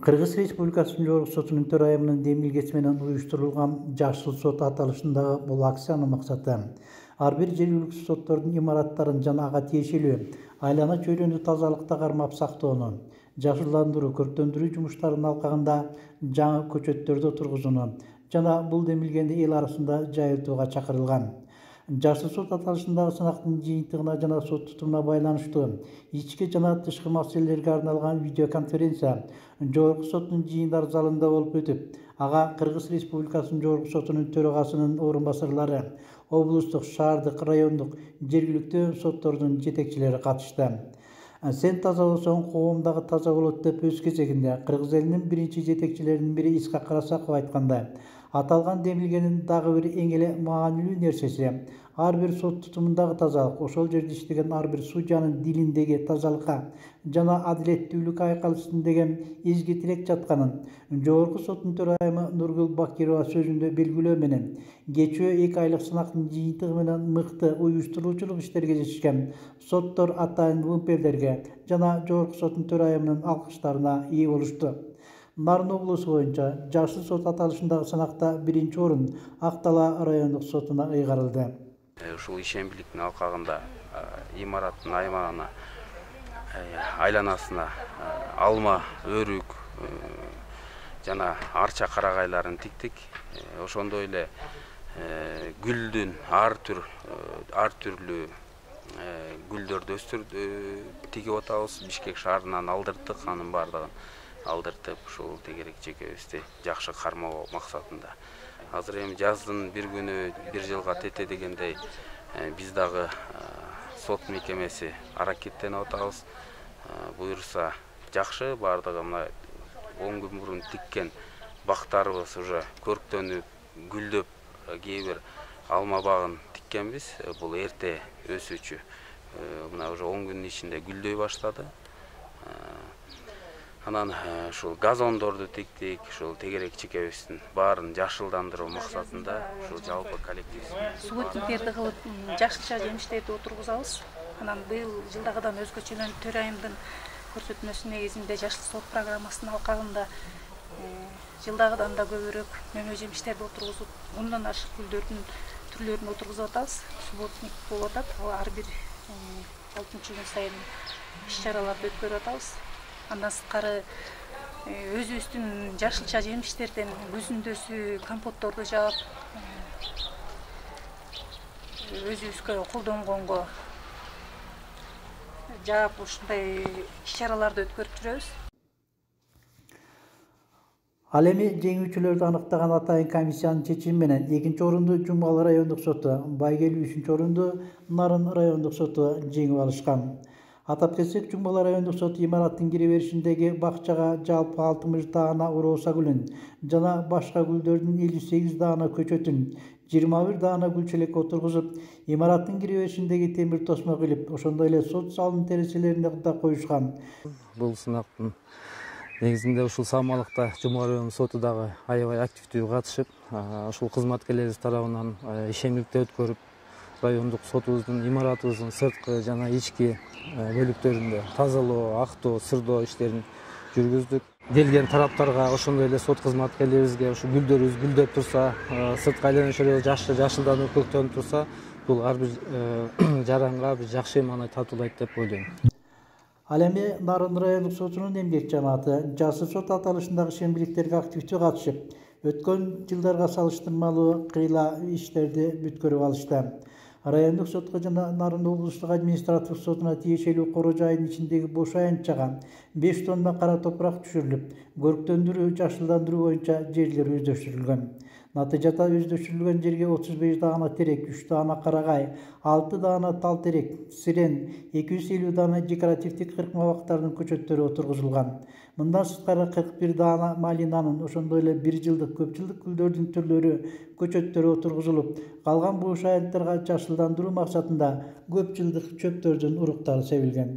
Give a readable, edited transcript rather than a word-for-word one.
Кыргыз Республикасынын Жогорку сотунун төрайымынын демилгеси менен уюштурулган Жашыл сот аталышындагы бул акциянын максаты ар бир жергиликтүү соттордун имараттарын жана ага тиешелүү айлана чөйрөнү тазалыкта кармап сактоону, жашылдандыруу, көрктөндүрүү жумуштарынын алкагында жаңы көчөттөрдү отургузууну жана бул демилгени эл арасында жайылтууга чакырылган. Жашыл сот аталышындагы сынактын жыйынтыгына жана сот тутумуна байланыштуу ички жана тышкы маселелерге арналган видеоконференция Жогорку соттун жыйындар залында болуп өтүп, ага Кыргыз Республикасынын Жогорку сотунун төрагасынын орун басарлары, облустук, шаардык, райондук, жергиликтүү соттордун жетекчилери катышты. Сен таза болсоң, коомдагы таза болот деп өз кезегинде Кыргыз элинин биринчи жетекчилеринин бири Исхак Карасаков айткандай, аталган демилгенин дагы бир эң эле маанилүү нерсеси ар бир сот тутумундагы тазалык, ошол жерде иштеген ар бир судьянын дилиндеги тазалыкка жана адилеттүүлүккө айкалышсын деген изги тилек жатканын Жогорку соттун төрайымы Нургүл Бакирова сөзүндө белгилөө менен кечүү 2 айлык сынактын жыйынтыгы менен мыкты уюштуруучулук иштерге жетишкен соттор атайын вымпелдерге жана Жогорку соттун төрайымынын алкыштарына ээ болушту. Нарын облусу боюнча Жашыл сот аталышындагы сынакта биринчи орун Ак Дала райондук сотуна ыйгарылды. Ушул ишембиликтин алкагында имараттын аймагына айланасына алма, өрүк жана арча карагайларын тиктик. Ошондой эле гүлдүн ар түрлүү гүлдөрдү тигип атабыз. Бишкек шаарынан алдырдык, анын баардыгын алдыртып, ушул тегерек чекебизди жакшы кармоо максатында. Азыр эми жаздын бир күнү бир жылга тете дегендей биз дагы сот мекемеси аракеттенип атабыз. Буюрса жакшы, баардыгы мына 10 күн мурун тиккен бактарыбыз уже көрктөнүп, гүлдөп, кээ бир алма багын тиккенбиз. Бул эрте өсүүчү. Мына уже 10 күнүн ичинде гүлдөй баштады. Анан ушул газондорду тиктик, ушул тегерек чекебиздин баарын жашылдандыруу максатында ушул жалпы коллектив субботниктерди кылып жашылча жемиштерди отургузабыз. Анан быйыл жылдагыдан өзгөчөлөнүп төрайымдын көрсөтмөсү негизинде жашыл сот программасынын алкагында жылдагыдан да көбүрөөк мөмө жемиштерди отургузуп, 10дон ашык гүлдөрдүн түрлөрүн отургузуп атабыз. Субботник болуп атат. Ал ар бир 6-күн сайын иш-чараларды өткөрүп атабыз. Андан сырткары өзүбүздүн жашылча жемиштерден күзүндөсү, компотторду жаап, өзүбүзгө колдонгонго жаап ушундай иш-чараларды өткөрүп жүрөбүз. Ал эми жеңүүчүлөрдү аныктаган атайын комиссиянын чечими менен 2-орунду Жумгал райондук соту, Байгелүү 3-орунду Нарын райондук соту жеңип алышкан. Атап кетсек, Жумгал райондук соту имараттын кире беришиндеги бакчага жалпы 60 даана роза гүлүн жана башка гүлдөрдүн 58 даана көчөтүн, 21 даана гүлчелек отургузуп, имараттын кире беришиндеги темир тосмок илип, ошондой эле сот залынын терезелерине да коюшкан. Бул сынактын негизинде ушул самалыкта Жумгал райондук соту дагы аябай активдүү катышып, ушул кызматкерлерибиз тарабынан ишемдикти өткөрүп, райондук сотубуздун имаратыбыздын сырткы жана ички бөлүктөрүндө тазалоо, актоо, сырдоо иштерин жүргүздүк. Келген тараптарга ошондой эле сот кызматкерлерибизге ушу гүлдөрүбүз гүлдөп турса, сырткы айлана чөйрө жашылданып көктөнүп турса, бул ар бир жаранга бир жакшы маанай татуулайт деп ойлойм. Ал эми Нарын райондук сотунун эмгек жамааты Жашыл сот аталышындагы ишембиликтерге активдүү катышып, өткөн жылдарга салыштырмалуу кыйла иштерди бүткөрүп алышты. Райондук сотко жана Нарын облустук административдик сотуна тиешелүү короо жайынын ичиндеги бош аянтчага 5 тонна кара топурак түшүрүлүп, көрктөндүрүү, жашылдандыруу боюнча жерлер өздөштүрүлгөн. Натыйжада өздөштүрүлгөн жерге 35 даана терек, 3 даана карагай, 6 даана тал терек, сирен, 250 даана декоративдик кыркма бактардын көчөттөрү отургузулган. Мындан сырткары 41 даана малинанын, ошондой эле 1 жылдык, көп жылдык гүлдөрдүн түрлөрү көчөттөрү отургузулуп, калган бош аянттарга жашылдандыруу максатында көп жылдык чөптөрдүн уруктары себилген.